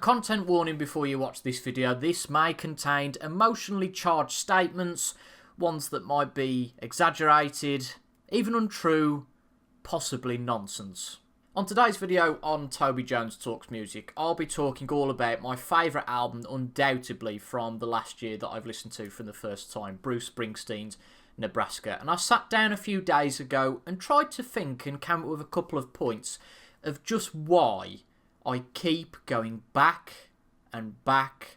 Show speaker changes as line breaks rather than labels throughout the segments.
content warning before you watch this video. This may contain emotionally charged statements, ones that might be exaggerated, even untrue, possibly nonsense. On today's video on Toby Jones Talks Music, I'll be talking all about my favourite album, undoubtedly, from the last year that I've listened to for the first time, Bruce Springsteen's Nebraska. And I sat down a few days ago and tried to think and came up with a couple of points of just why I keep going back and back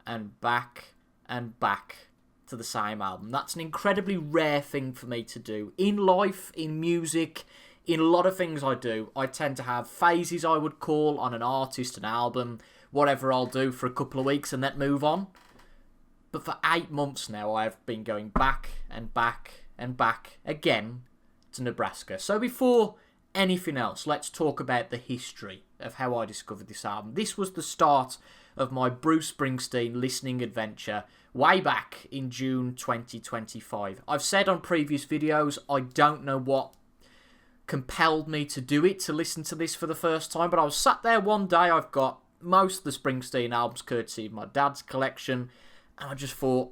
and back and back to the same album. That's an incredibly rare thing for me to do. In life, in music, in a lot of things I do, I tend to have phases, I would call, on an artist, an album, whatever I'll do for a couple of weeks and then move on. But for 8 months now, I've been going back and back and back again to Nebraska. So before anything else, let's talk about the history of how I discovered this album. This was the start of my Bruce Springsteen listening adventure way back in June 2025. I've said on previous videos, I don't know what compelled me to do it, to listen to this for the first time, but I was sat there one day. I've got most of the Springsteen albums courtesy of my dad's collection, and I just thought,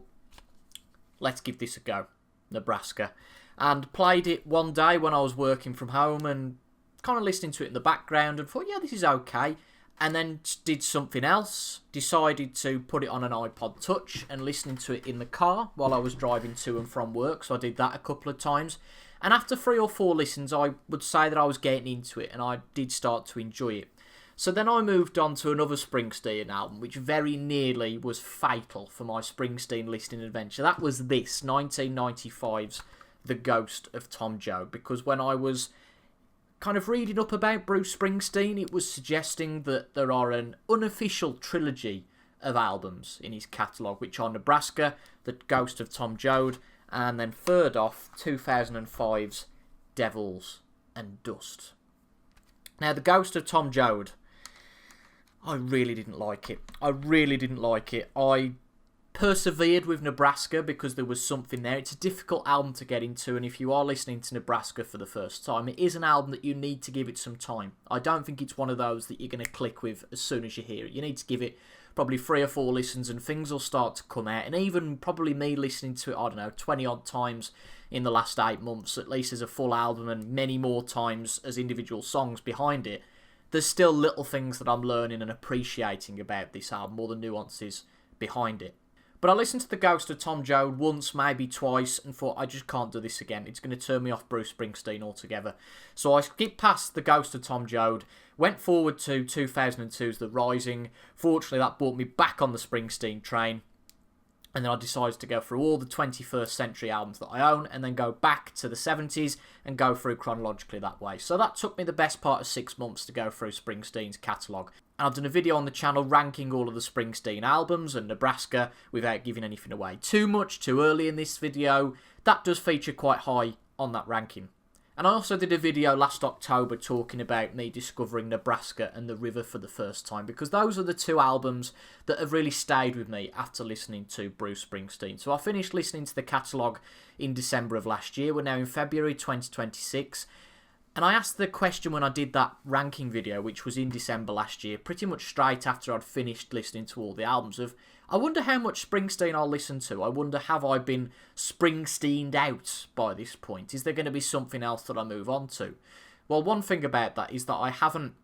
let's give this a go, Nebraska. And played it one day when I was working from home and kind of listening to it in the background and thought, yeah, this is okay. And then did something else, decided to put it on an iPod Touch and listening to it in the car while I was driving to and from work. So I did that a couple of times. And after 3 or 4 listens, I would say that I was getting into it and I did start to enjoy it. So then I moved on to another Springsteen album, which very nearly was fatal for my Springsteen listening adventure. That was this, 1995's The Ghost of Tom Joad, because when I was kind of reading up about Bruce Springsteen, it was suggesting that there are an unofficial trilogy of albums in his catalogue, which are Nebraska, The Ghost of Tom Joad, and then third off, 2005's Devils and Dust. Now, The Ghost of Tom Joad, I really didn't like it. I persevered with Nebraska because there was something there. It's a difficult album to get into, and if you are listening to Nebraska for the first time, it is an album that you need to give it some time. I don't think it's one of those that you're going to click with as soon as you hear it. You need to give it probably 3 or 4 listens and things will start to come out. And even probably me listening to it, I don't know, 20 odd times in the last 8 months, at least as a full album, and many more times as individual songs behind it, there's still little things that I'm learning and appreciating about this album, more the nuances behind it. But I listened to The Ghost of Tom Joad once, maybe twice, and thought, I just can't do this again. It's going to turn me off Bruce Springsteen altogether. So I skipped past The Ghost of Tom Joad, went forward to 2002's The Rising. Fortunately, that brought me back on the Springsteen train. And then I decided to go through all the 21st century albums that I own and then go back to the 70s and go through chronologically that way. So that took me the best part of 6 months to go through Springsteen's catalogue. And I've done a video on the channel ranking all of the Springsteen albums and Nebraska without giving anything away too much, too early in this video. That does feature quite high on that ranking. And I also did a video last October talking about me discovering Nebraska and The River for the first time, because those are the 2 albums that have really stayed with me after listening to Bruce Springsteen. So I finished listening to the catalogue in December of last year. We're now in February 2026. And I asked the question when I did that ranking video, which was in December last year, pretty much straight after I'd finished listening to all the albums, of, I wonder how much Springsteen I'll listen to. I wonder, have I been Springsteened out by this point? Is there going to be something else that I move on to? Well, one thing about that is that I haven't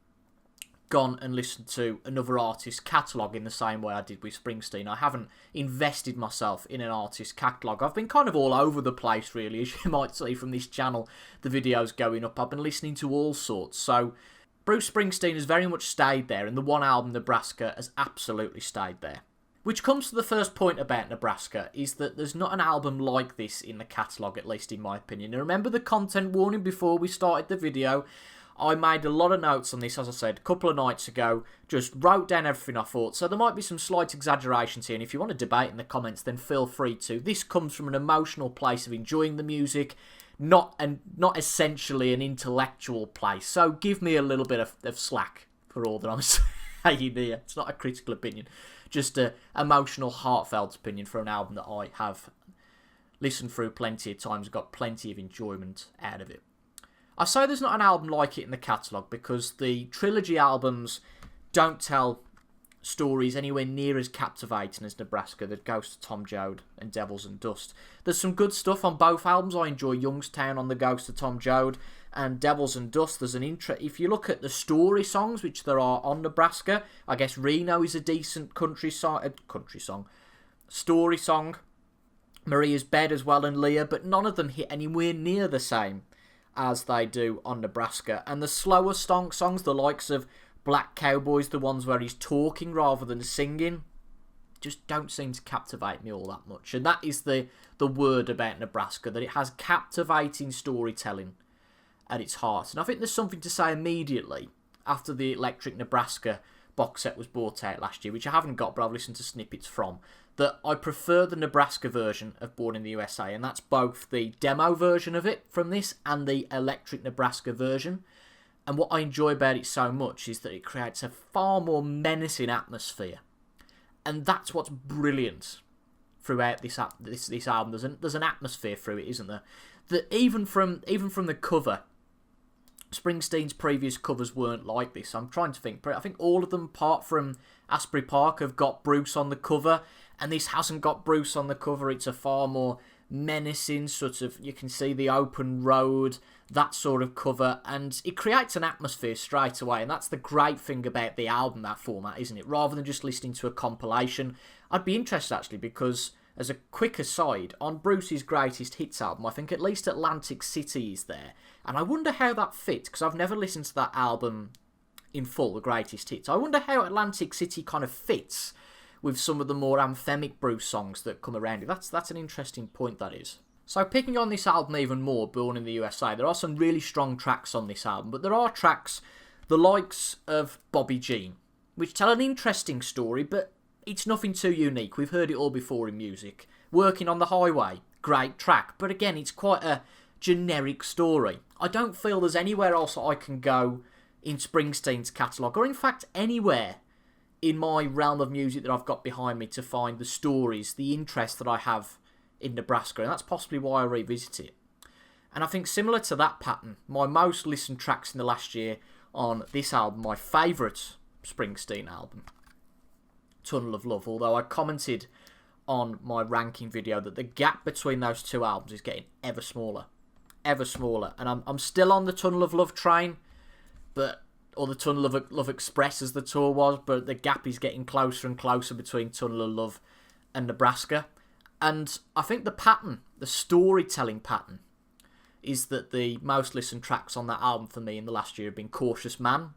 gone and listened to another artist's catalogue in the same way I did with Springsteen. I haven't invested myself in an artist's catalogue. I've been kind of all over the place, really, as you might see from this channel, the videos going up. I've been listening to all sorts. So Bruce Springsteen has very much stayed there, and the one album, Nebraska, has absolutely stayed there. Which comes to the first point about Nebraska, is that there's not an album like this in the catalogue, at least in my opinion. And remember the content warning before we started the video? I made a lot of notes on this, as I said, a couple of nights ago, just wrote down everything I thought, so there might be some slight exaggerations here, and if you want to debate in the comments, then feel free to. This comes from an emotional place of enjoying the music, not essentially an intellectual place, so give me a little bit of slack for all that I'm saying here. It's not a critical opinion, just an emotional, heartfelt opinion for an album that I have listened through plenty of times, got plenty of enjoyment out of it. I say there's not an album like it in the catalogue because the trilogy albums don't tell stories anywhere near as captivating as Nebraska, the Ghost of Tom Joad and Devils and Dust. There's some good stuff on both albums. I enjoy Youngstown on the Ghost of Tom Joad and Devils and Dust. There's an if you look at the story songs, which there are on Nebraska, I guess Reno is a decent country song, story song. Maria's Bed as well and Leah, but none of them hit anywhere near the same as they do on Nebraska. And the slower songs, the likes of Black Cowboys, the ones where he's talking rather than singing, just don't seem to captivate me all that much. And that is the word about Nebraska, that it has captivating storytelling at its heart. And I think there's something to say immediately after the Electric Nebraska box set was brought out last year, which I haven't got, but I've listened to snippets from, that I prefer the Nebraska version of Born in the USA, and that's both the demo version of it from this and the Electric Nebraska version. And what I enjoy about it so much is that it creates a far more menacing atmosphere, and that's what's brilliant throughout this album. There's an atmosphere through it, isn't there? That even from the cover, Springsteen's previous covers weren't like this. I'm trying to think. I think all of them, apart from Asbury Park, have got Bruce on the cover, and this hasn't got Bruce on the cover. It's a far more menacing sort of, you can see the open road, that sort of cover, and it creates an atmosphere straight away. And that's the great thing about the album, that format, isn't it? Rather than just listening to a compilation, I'd be interested actually, because as a quick aside, on Bruce's Greatest Hits album, I think at least Atlantic City is there. And I wonder how that fits, because I've never listened to that album in full, the Greatest Hits. I wonder how Atlantic City kind of fits with some of the more anthemic Bruce songs that come around it. That's an interesting point, that is. So picking on this album even more, Born in the USA, there are some really strong tracks on this album, but there are tracks, the likes of Bobby Jean, which tell an interesting story, but it's nothing too unique. We've heard it all before in music. Working on the Highway, great track, but again, it's quite a generic story. I don't feel there's anywhere else that I can go in Springsteen's catalogue, or in fact anywhere in my realm of music that I've got behind me to find the stories, the interest that I have in Nebraska, and that's possibly why I revisit it. And I think similar to that pattern, my most listened tracks in the last year on this album, my favourite Springsteen album, Tunnel of Love, although I commented on my ranking video that the gap between those two albums is getting ever smaller, and I'm still on the Tunnel of Love train, or the Tunnel of Love Express as the tour was, but the gap is getting closer and closer between Tunnel of Love and Nebraska. And I think the pattern, the storytelling pattern, is that the most listened tracks on that album for me in the last year have been Cautious Man,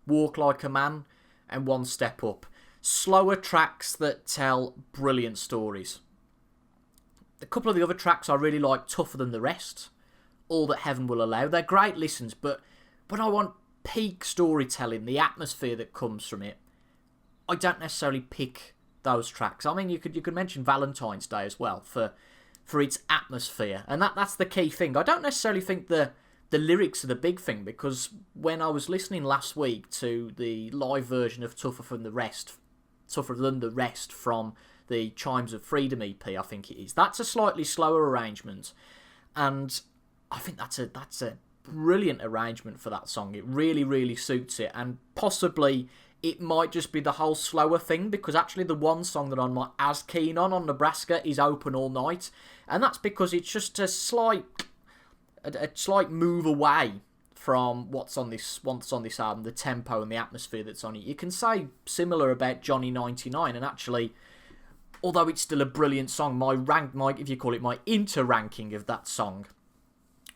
Walk Like a Man, and One Step Up. Slower tracks that tell brilliant stories. A couple of the other tracks I really like, Tougher Than the Rest, All That Heaven Will Allow. They're great listens, but when I want peak storytelling, the atmosphere that comes from it, I don't necessarily pick those tracks. I mean, you could mention Valentine's Day as well for its atmosphere, and that's the key thing. I don't necessarily think the lyrics are the big thing, because when I was listening last week to the live version of Tougher Than the Rest from the Chimes of Freedom EP, I think it is, that's a slightly slower arrangement, and I think that's a brilliant arrangement for that song. It really, really suits it, and possibly it might just be the whole slower thing, because actually the one song that I'm not as keen on Nebraska is Open All Night, and that's because it's just a slight move away from what's on this album, the tempo and the atmosphere that's on it. You can say similar about Johnny 99, and actually, although it's still a brilliant song, my if you call it my inter-ranking of that song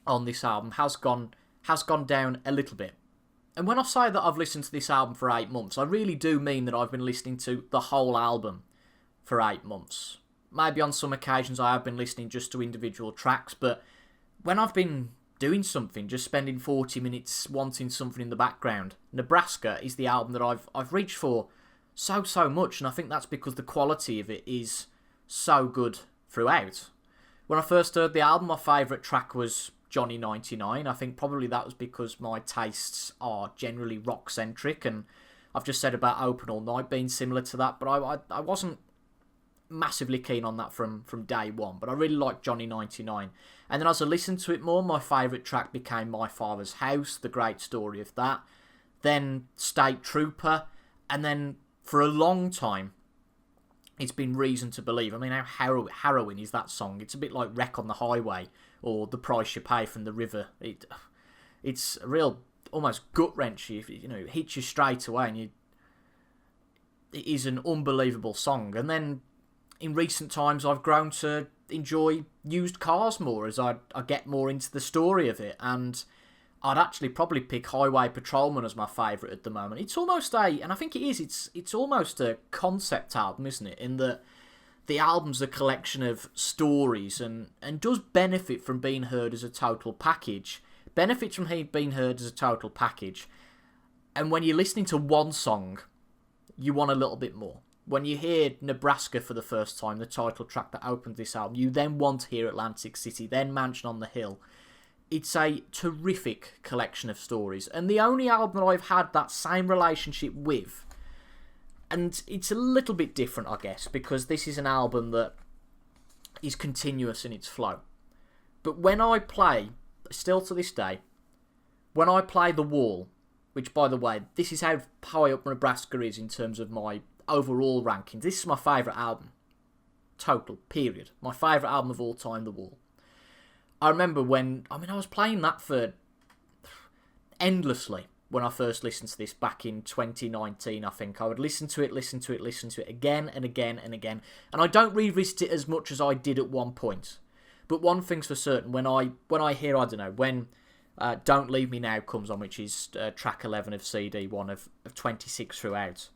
on this album has gone down a little bit. And when I say that I've listened to this album for 8 months, I really do mean that I've been listening to the whole album for 8 months. Maybe on some occasions I have been listening just to individual tracks, but when I've been doing something, just spending 40 minutes wanting something in the background, Nebraska is the album that I've reached for so much, and I think that's because the quality of it is so good throughout. When I first heard the album, my favourite track was Johnny 99. I think probably that was because my tastes are generally rock-centric, and I've just said about Open All Night being similar to that, but I wasn't massively keen on that from day one, but I really liked Johnny 99. And then as I listened to it more, my favourite track became My Father's House, the great story of that, then State Trooper, and then for a long time, it's been reason to believe. I mean, how harrowing is that song? It's a bit like Wreck on the Highway or The Price You Pay from the River. It's a real, almost gut-wrenching. It hits you straight away, and it is an unbelievable song. And then in recent times, I've grown to enjoy Used Cars more as I get more into the story of it, and I'd actually probably pick Highway Patrolman as my favourite at the moment. It's almost and I think it is, it's almost a concept album, isn't it? In that the album's a collection of stories and does benefit from being heard as a total package. Benefits from being heard as a total package. And when you're listening to one song, you want a little bit more. When you hear Nebraska for the first time, the title track that opened this album, you then want to hear Atlantic City, then Mansion on the Hill. It's a terrific collection of stories, and the only album that I've had that same relationship with, and it's a little bit different, I guess, because this is an album that is continuous in its flow. But when I play, still to this day, when I play The Wall, which, by the way, this is how high up Nebraska is in terms of my overall rankings. This is my favourite album. Total, period. My favourite album of all time, The Wall. I remember I was playing that for endlessly when I first listened to this back in 2019, I think. I would listen to it again and again and again. And I don't revisit it as much as I did at one point. But one thing's for certain, when I hear, I don't know, when Don't Leave Me Now comes on, which is track 11 of CD 1 of 26 throughout,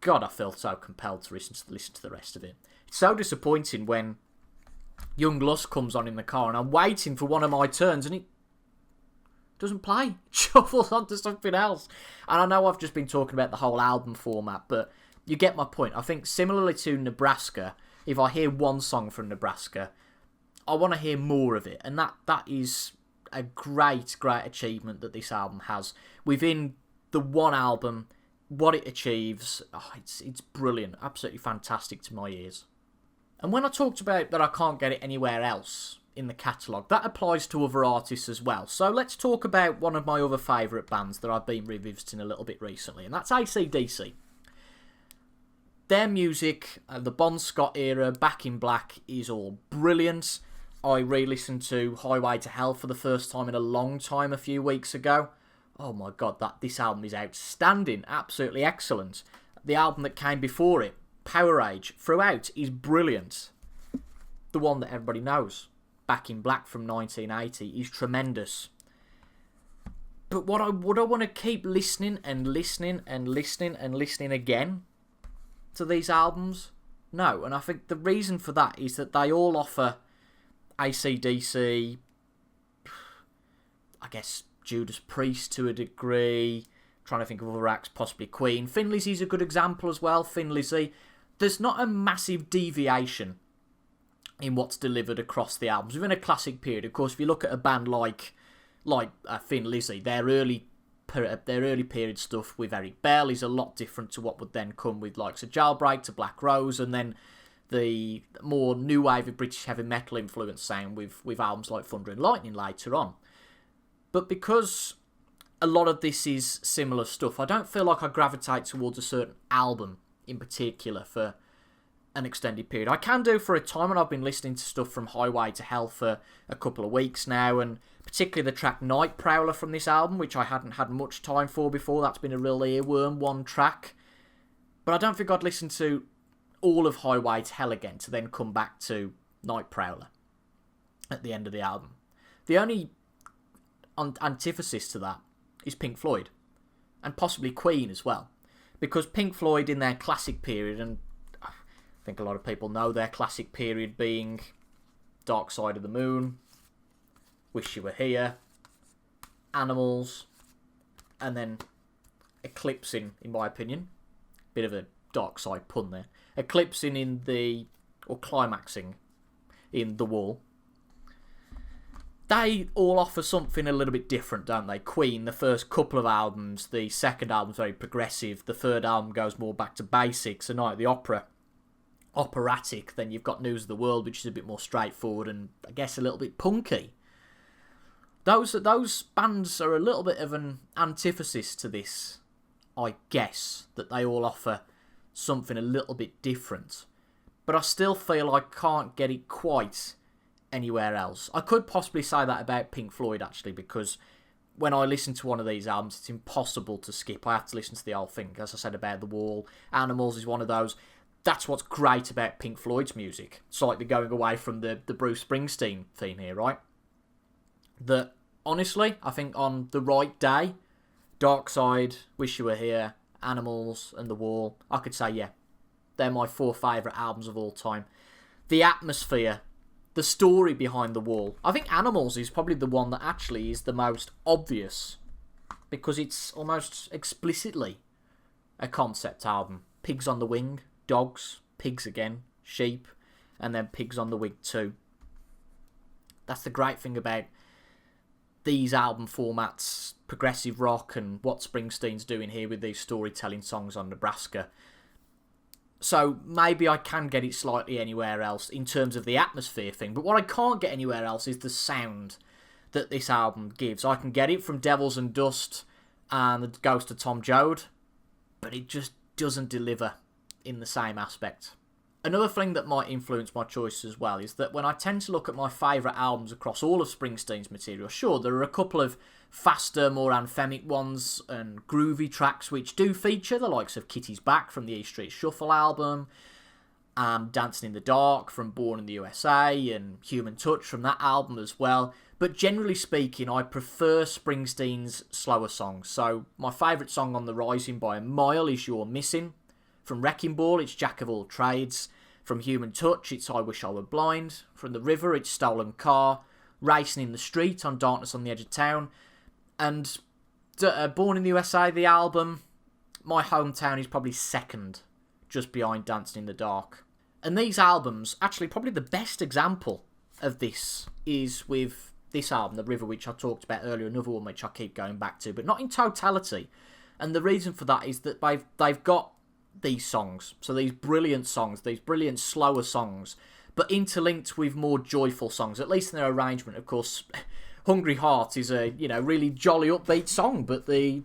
God, I felt so compelled to listen to the rest of it. It's so disappointing when Young Lust comes on in the car and I'm waiting for one of my turns and it doesn't play. It shuffles onto something else. And I know I've just been talking about the whole album format, but you get my point. I think similarly to Nebraska, if I hear one song from Nebraska, I want to hear more of it. And that is a great achievement that this album has. Within the one album, what it achieves, it's brilliant. Absolutely fantastic to my ears. And when I talked about that I can't get it anywhere else in the catalogue, that applies to other artists as well. So let's talk about one of my other favourite bands that I've been revisiting a little bit recently, and that's AC/DC. Their music, the Bon Scott era, Back in Black, is all brilliant. I re-listened to Highway to Hell for the first time in a long time a few weeks ago. Oh my god, this album is outstanding, absolutely excellent. The album that came before it, Power Age, throughout, is brilliant. The one that everybody knows, Back in Black from 1980, is tremendous. But would I want to keep listening and listening and listening and listening again to these albums? No, and I think the reason for that is that they all offer AC/DC, I guess Judas Priest to a degree, trying to think of other acts, possibly Queen. Thin Lizzy's a good example as well, Thin Lizzy. There's not a massive deviation in what's delivered across the albums. Within a classic period, of course, if you look at a band like Thin Lizzy, their early period stuff with Eric Bell is a lot different to what would then come with likes of Jailbreak to Black Rose, and then the more new wave of British heavy metal influence sound with albums like Thunder and Lightning later on. But because a lot of this is similar stuff, I don't feel like I gravitate towards a certain album in particular for an extended period. I can do for a time, and I've been listening to stuff from Highway to Hell for a couple of weeks now, and particularly the track Night Prowler from this album, which I hadn't had much time for before. That's been a real earworm, one track. But I don't think I'd listen to all of Highway to Hell again to then come back to Night Prowler at the end of the album. The only antithesis to that is Pink Floyd, and possibly Queen as well, because Pink Floyd in their classic period, and I think a lot of people know their classic period being Dark Side of the Moon, Wish You Were Here, Animals, and then eclipsing, in my opinion, bit of a dark side pun there, climaxing in The Wall. They all offer something a little bit different, don't they? Queen, the first couple of albums, the second album's very progressive, the third album goes more back to basics, A Night at the Opera, operatic, then you've got News of the World, which is a bit more straightforward and I guess a little bit punky. Those bands are a little bit of an antithesis to this, I guess, that they all offer something a little bit different. But I still feel I can't get it quite anywhere else. I could possibly say that about Pink Floyd, actually, because when I listen to one of these albums, it's impossible to skip. I have to listen to the whole thing. As I said about The Wall, Animals is one of those. That's what's great about Pink Floyd's music. Slightly going away from the Bruce Springsteen theme here, right? That, honestly, I think on the right day, Dark Side, Wish You Were Here, Animals, and The Wall, I could say, yeah, they're my 4 favourite albums of all time. The atmosphere, the story behind The Wall. I think Animals is probably the one that actually is the most obvious, because it's almost explicitly a concept album. Pigs on the Wing, dogs, pigs again, sheep, and then pigs on the wing too. That's the great thing about these album formats, progressive rock, and what Springsteen's doing here with these storytelling songs on Nebraska. So maybe I can get it slightly anywhere else in terms of the atmosphere thing, but what I can't get anywhere else is the sound that this album gives. I can get it from Devils and Dust and The Ghost of Tom Joad, but it just doesn't deliver in the same aspect. Another thing that might influence my choice as well is that when I tend to look at my favourite albums across all of Springsteen's material, sure, there are a couple of faster, more anthemic ones and groovy tracks which do feature, the likes of Kitty's Back from the E Street Shuffle album, Dancing in the Dark from Born in the USA, and Human Touch from that album as well. But generally speaking, I prefer Springsteen's slower songs. So my favourite song on the Rising by a mile is You're Missing. From Wrecking Ball, it's Jack of All Trades. From Human Touch, it's I Wish I Were Blind. From The River, it's Stolen Car. Racing in the Street on Darkness on the Edge of Town. And Born in the USA, the album, My Hometown is probably second, just behind Dancing in the Dark. And these albums, actually probably the best example of this is with this album, The River, which I talked about earlier, another one which I keep going back to, but not in totality. And the reason for that is that they've got these songs, so these brilliant songs, these brilliant slower songs, but interlinked with more joyful songs, at least in their arrangement. Of course, Hungry Heart is a really jolly upbeat song, but the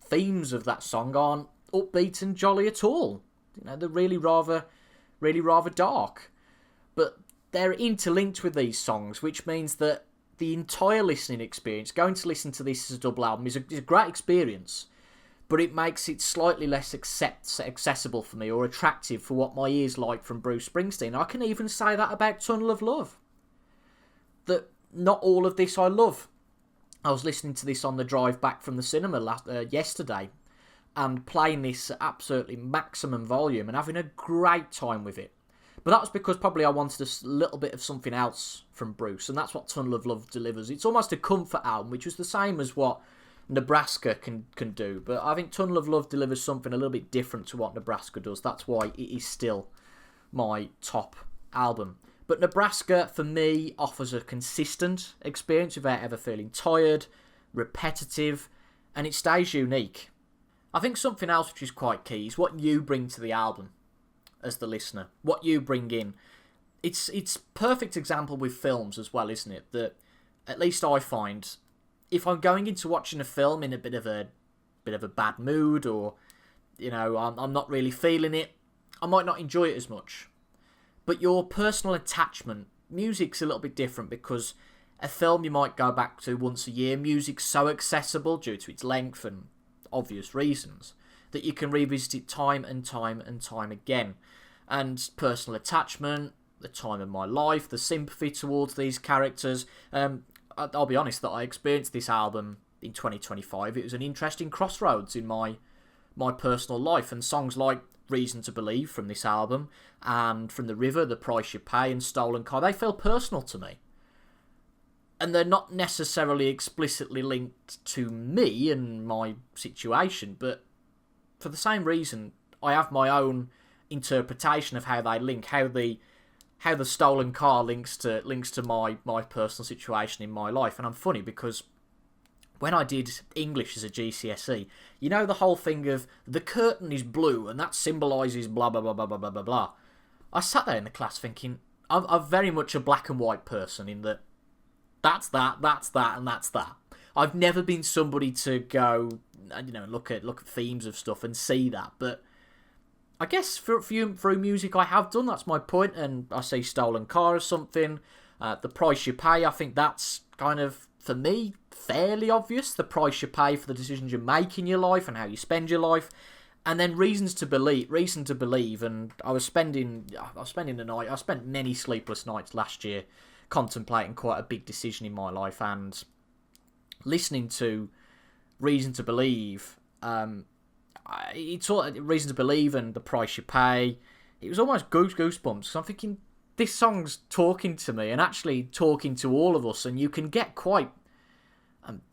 themes of that song aren't upbeat and jolly at all. They're really rather dark, but they're interlinked with these songs, which means that the entire listening experience, going to listen to this as a double album, is a great experience. But it makes it slightly less accessible for me or attractive for what my ears like from Bruce Springsteen. I can even say that about Tunnel of Love. That not all of this I love. I was listening to this on the drive back from the cinema yesterday and playing this at absolutely maximum volume and having a great time with it. But that was because probably I wanted a little bit of something else from Bruce, and that's what Tunnel of Love delivers. It's almost a comfort album, which was the same as what Nebraska can do, but I think Tunnel of Love delivers something a little bit different to what Nebraska does. That's why it is still my top album. But Nebraska, for me, offers a consistent experience without ever feeling tired, repetitive, and it stays unique. I think something else which is quite key is what you bring to the album as the listener, what you bring in. It's perfect example with films as well, isn't it? That at least I find, if I'm going into watching a film in a bit of a bad mood, or I'm not really feeling it, I might not enjoy it as much. But your personal attachment, music's a little bit different, because a film you might go back to once a year, music's so accessible due to its length and obvious reasons that you can revisit it time and time and time again. And personal attachment, the time of my life, the sympathy towards these characters. I'll be honest that I experienced this album in 2025. It was an interesting crossroads in my personal life, and songs like Reason to Believe from this album and from The River, The Price You Pay and Stolen Car, they feel personal to me. And they're not necessarily explicitly linked to me and my situation, but for the same reason, I have my own interpretation of how they link, how the Stolen Car links to my personal situation in my life. And I'm funny because when I did English as a GCSE, the whole thing of the curtain is blue and that symbolises blah blah blah blah blah blah blah blah. I sat there in the class thinking, I'm very much a black and white person in that that's that, and that's that. I've never been somebody to go, look at themes of stuff and see that, but I guess through music I have done, that's my point, and I see Stolen Car as something. The Price You Pay, I think that's kind of, for me, fairly obvious. The price you pay for the decisions you make in your life and how you spend your life. And then Reason to Believe, and I was spending the night, I spent many sleepless nights last year contemplating quite a big decision in my life, and listening to Reason to Believe, Reason to Believe and The Price You Pay, it was almost goosebumps. So I'm thinking, this song's talking to me, and actually talking to all of us, and you can get quite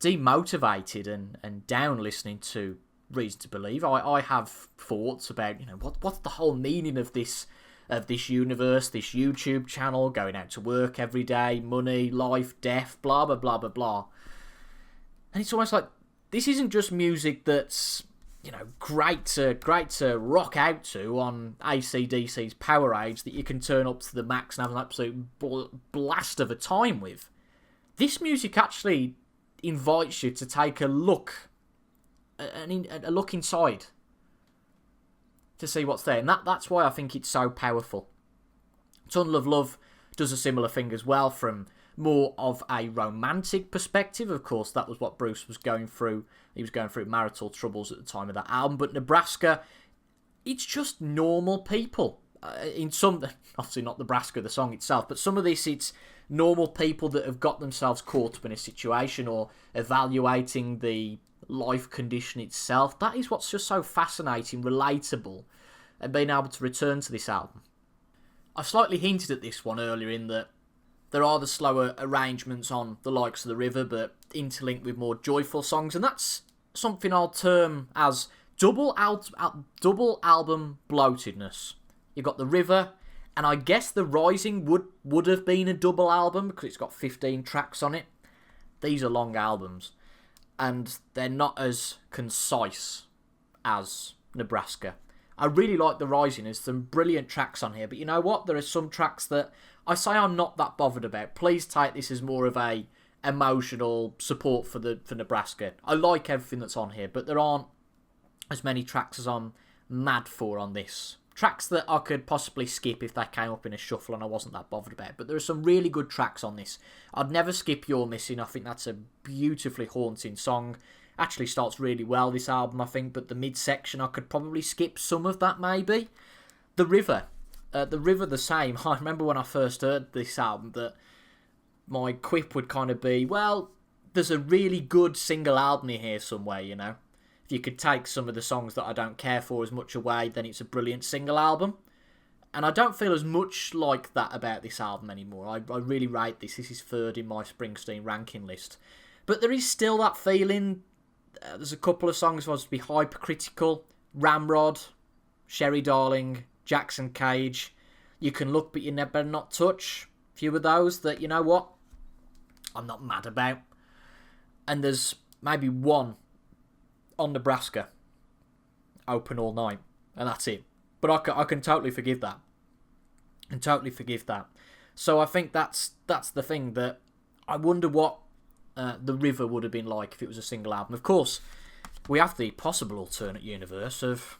demotivated and down listening to Reason to Believe. I have thoughts about, what's the whole meaning of this universe, this YouTube channel, going out to work every day, money, life, death, blah blah blah blah blah. And it's almost like, this isn't just music that's great to rock out to on AC/DC's Powerade that you can turn up to the max and have an absolute blast of a time with. This music actually invites you to take a look inside to see what's there, and that's why I think it's so powerful. Tunnel of Love does a similar thing as well, from more of a romantic perspective. Of course, that was what Bruce was going through. He was going through marital troubles at the time of that album. But Nebraska, it's just normal people. In some, obviously not Nebraska, the song itself, but some of this, it's normal people that have got themselves caught up in a situation or evaluating the life condition itself. That is what's just so fascinating, relatable, and being able to return to this album. I slightly hinted at this one earlier in that there are the slower arrangements on the likes of The River, but interlinked with more joyful songs, and that's something I'll term as double album bloatedness. You've got The River, and I guess The Rising would have been a double album because it's got 15 tracks on it. These are long albums, and they're not as concise as Nebraska. I really like The Rising. There's some brilliant tracks on here, but you know what? There are some tracks that I say I'm not that bothered about. Please take this as more of a emotional support for Nebraska. I like everything that's on here, but there aren't as many tracks as I'm mad for on this. Tracks that I could possibly skip if they came up in a shuffle and I wasn't that bothered about. But there are some really good tracks on this. I'd never skip You're Missing. I think that's a beautifully haunting song. Actually starts really well, this album, I think, but the midsection, I could probably skip some of that, maybe. The River the same. I remember when I first heard this album that my quip would kind of be, well, there's a really good single album in here somewhere, If you could take some of the songs that I don't care for as much away, then it's a brilliant single album. And I don't feel as much like that about this album anymore. I really rate this. This is third in my Springsteen ranking list. But there is still that feeling. There's a couple of songs supposed to be hypercritical. Ramrod, Sherry Darling, Jackson Cage. You Can Look But You Never Not Touch. A few of those that, you know what, I'm not mad about. And there's maybe one on Nebraska, Open All Night, and that's it. But I can totally forgive that. So I think that's the thing, that I wonder what The River would have been like if it was a single album. Of course, we have the possible alternate universe of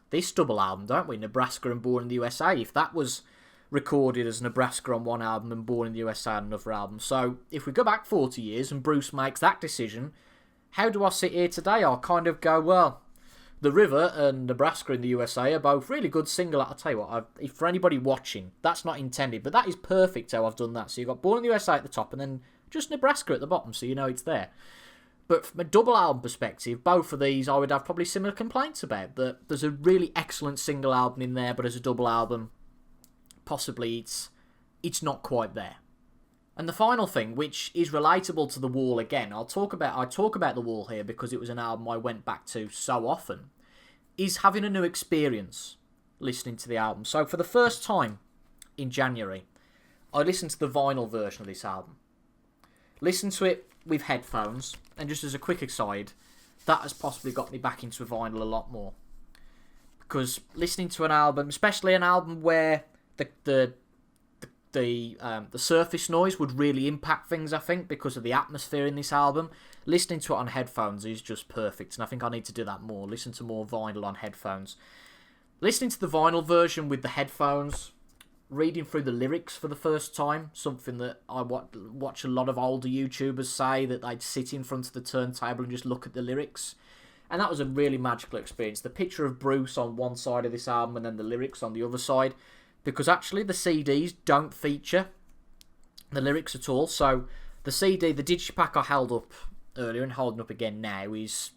this double album, don't we? Nebraska and Born in the USA. If that was recorded as Nebraska on one album and Born in the USA on another album. So if we go back 40 years and Bruce makes that decision, how do I sit here today? I'll kind of go, well, The River and Nebraska in the USA are both really good single. I'll tell you what, if for anybody watching, that's not intended, but that is perfect how I've done that. So you've got Born in the USA at the top and then just Nebraska at the bottom, so you know it's there. But from a double album perspective, both of these I would have probably similar complaints about. That there's a really excellent single album in there, but as a double album, possibly it's not quite there. And the final thing, which is relatable to The Wall again, I talk about The Wall here because it was an album I went back to so often, is having a new experience listening to the album. So for the first time in January, I listened to the vinyl version of this album. Listened to it with headphones, and just as a quick aside, that has possibly got me back into vinyl a lot more. Because listening to an album, especially an album where the surface noise would really impact things, I think, because of the atmosphere in this album, listening to it on headphones is just perfect, and I think I need to do that more. Listen to more vinyl on headphones. Listening to the vinyl version with the headphones, reading through the lyrics for the first time, something that I watch a lot of older YouTubers say, that they'd sit in front of the turntable and just look at the lyrics. And that was a really magical experience. The picture of Bruce on one side of this album and then the lyrics on the other side. Because actually the CDs don't feature the lyrics at all. So the CD, the digipack I held up earlier and holding up again now, is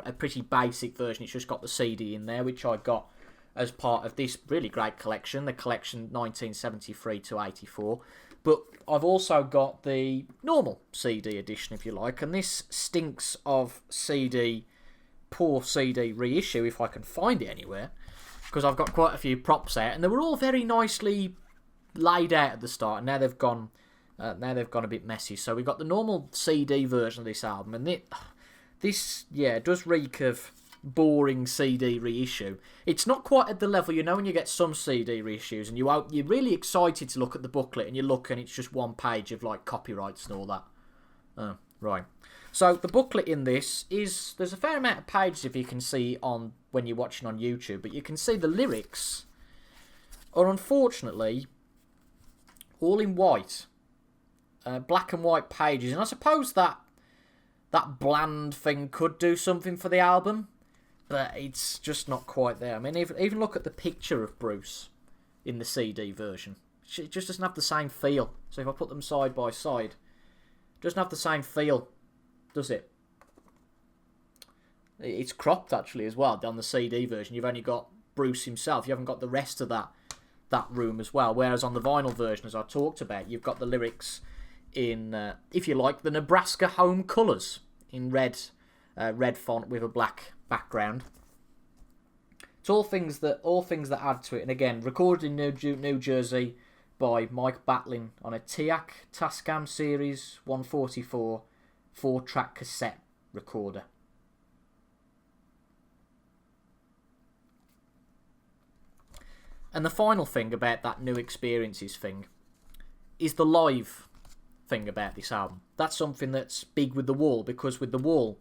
a pretty basic version. It's just got the CD in there, which I got as part of this really great collection, the collection 1973 to 84. But I've also got the normal CD edition, if you like, and this stinks of poor CD reissue, if I can find it anywhere, because I've got quite a few props out, and they were all very nicely laid out at the start, and now they've gone a bit messy. So we've got the normal CD version of this album, and this does reek of boring CD reissue. It's not quite at the level, when you get some CD reissues and you're really excited to look at the booklet and you look and it's just one page of like copyrights and all that. Oh, right. So the booklet in this there's a fair amount of pages, if you can see on when you're watching on YouTube, but you can see the lyrics are unfortunately all in white, black and white pages, and I suppose that bland thing could do something for the album, but it's just not quite there. I mean, even look at the picture of Bruce in the CD version. It just doesn't have the same feel. So if I put them side by side, it doesn't have the same feel, does it? It's cropped actually as well on the CD version. You've only got Bruce himself. You haven't got the rest of that room as well. Whereas on the vinyl version, as I talked about, you've got the lyrics in, if you like, the Nebraska home colours in red font with a black background. It's all things that add to it. And again, recorded in New Jersey by Mike Batlin on a TIAC Tascam Series 144 4-track cassette recorder. And the final thing about that new experiences thing is the live thing about this album. That's something that's big with The Wall, because with The Wall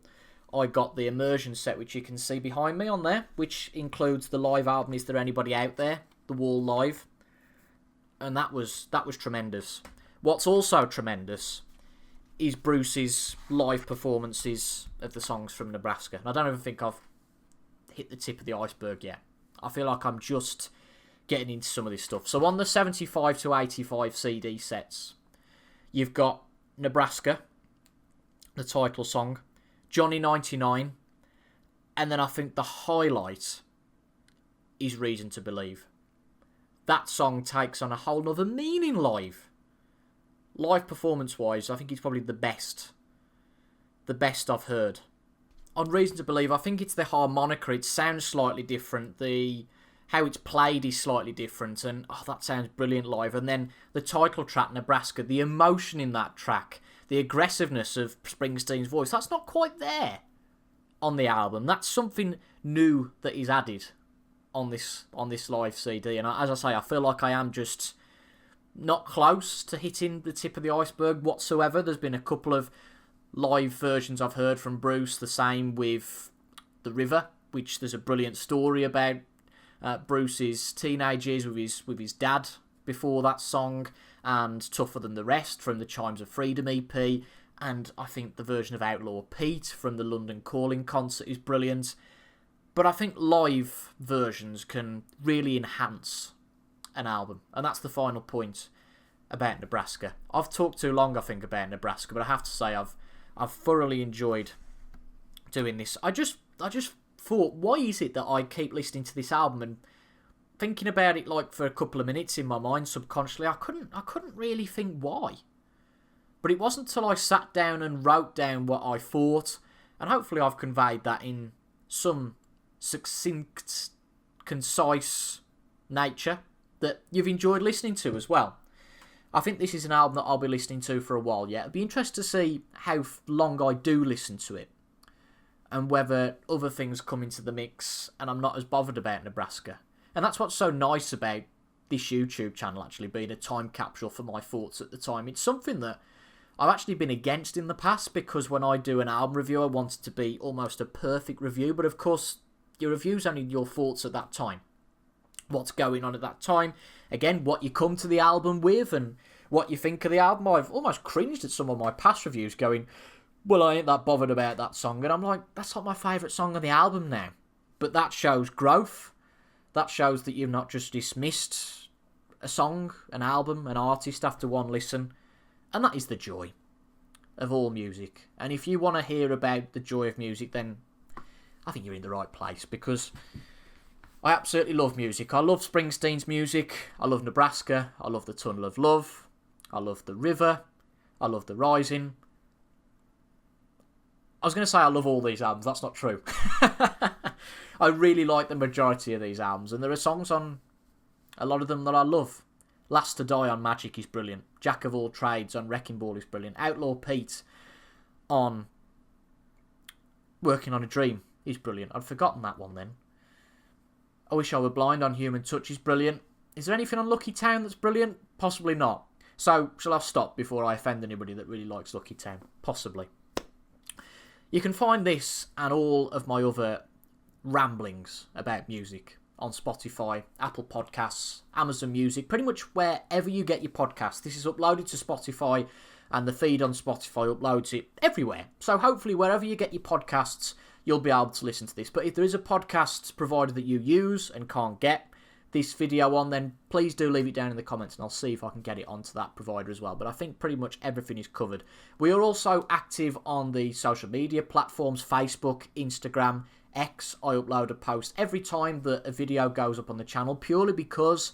I got the immersion set, which you can see behind me on there, which includes the live album Is There Anybody Out There? The Wall Live. And that was tremendous. What's also tremendous is Bruce's live performances of the songs from Nebraska. And I don't even think I've hit the tip of the iceberg yet. I feel like I'm just getting into some of this stuff. So on the 75 to 85 CD sets, you've got Nebraska, the title song, Johnny 99, and then I think the highlight is Reason to Believe. That song takes on a whole nother meaning live. Live performance-wise, I think it's probably the best I've heard. On Reason to Believe, I think it's the harmonica. It sounds slightly different. How it's played is slightly different, and that sounds brilliant live. And then the title track, Nebraska, the emotion in that track, the aggressiveness of Springsteen's voice, that's not quite there on the album. That's something new that is added on this live CD. And as I say, I feel like I am just not close to hitting the tip of the iceberg whatsoever. There's been a couple of live versions I've heard from Bruce, the same with The River, which there's a brilliant story about Bruce's teenage years with his dad before that song, and Tougher Than the Rest from the Chimes of Freedom EP, and I think the version of Outlaw Pete from the London Calling concert is brilliant. But I think live versions can really enhance an album, and that's the final point about Nebraska. I've talked too long, I think, about Nebraska, but I have to say I've thoroughly enjoyed doing this. I just thought, why is it that I keep listening to this album and thinking about it like for a couple of minutes in my mind subconsciously? I couldn't really think why. But it wasn't until I sat down and wrote down what I thought, and hopefully I've conveyed that in some succinct, concise nature that you've enjoyed listening to as well. I think this is an album that I'll be listening to for a while yet. It'd be interesting to see how long I do listen to it, and whether other things come into the mix and I'm not as bothered about Nebraska. And that's what's so nice about this YouTube channel actually being a time capsule for my thoughts at the time. It's something that I've actually been against in the past, because when I do an album review I want it to be almost a perfect review, but of course your review's only your thoughts at that time. what's going on at that time. Again, what you come to the album with and what you think of the album. I've almost cringed at some of my past reviews going, well, I ain't that bothered about that song. And I'm like, that's not my favourite song on the album now. But that shows growth. That shows that you've not just dismissed a song, an album, an artist after one listen. And that is the joy of all music. And if you want to hear about the joy of music, then I think you're in the right place, because I absolutely love music. I love Springsteen's music. I love Nebraska. I love The Tunnel of Love. I love The River. I love The Rising. I was going to say I love all these albums. That's not true. I really like the majority of these albums, and there are songs on a lot of them that I love. Last to Die on Magic is brilliant. Jack of All Trades on Wrecking Ball is brilliant. Outlaw Pete on Working on a Dream is brilliant. I'd forgotten that one then. I Wish I Were Blind on Human Touch is brilliant. Is there anything on Lucky Town that's brilliant? Possibly not. So, shall I stop before I offend anybody that really likes Lucky Town? Possibly. You can find this and all of my other ramblings about music on Spotify, Apple Podcasts, Amazon Music, pretty much wherever you get your podcasts. This is uploaded to Spotify, and the feed on Spotify uploads it everywhere. So hopefully wherever you get your podcasts, you'll be able to listen to this. But if there is a podcast provider that you use and can't get this video on, then please do leave it down in the comments and I'll see if I can get it onto that provider as well. But I think pretty much everything is covered. We are also active on the social media platforms, Facebook, Instagram, X. I upload a post every time that a video goes up on the channel, purely because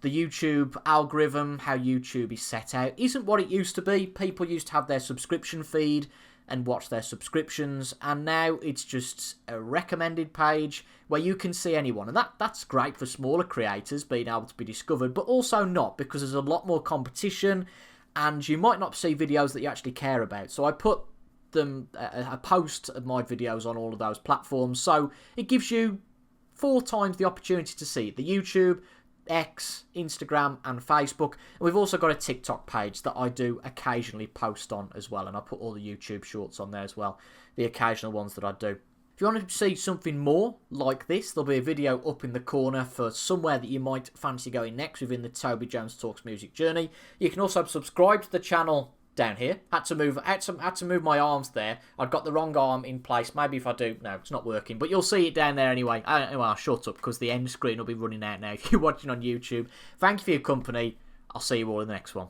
the YouTube algorithm, how YouTube is set out, isn't what it used to be. People used to have their subscription feed and watch their subscriptions, and now it's just a recommended page where you can see anyone, and that's great for smaller creators being able to be discovered, but also not, because there's a lot more competition and you might not see videos that you actually care about. So I put a post of my videos on all of those platforms, so it gives you 4 times the opportunity to see it. The YouTube, X, Instagram and Facebook. And we've also got a TikTok page that I do occasionally post on as well, and I put all the YouTube shorts on there as well, the occasional ones that I do. If you want to see something more like this, there'll be a video up in the corner for somewhere that you might fancy going next within the Toby Jones Talks music journey. You can also subscribe to the channel down here. Had to move my arms there. I've got the wrong arm in place. Maybe if I do, no, it's not working. But you'll see it down there anyway. Anyway, I'll shut up because the end screen will be running out now if you're watching on YouTube. Thank you for your company. I'll see you all in the next one.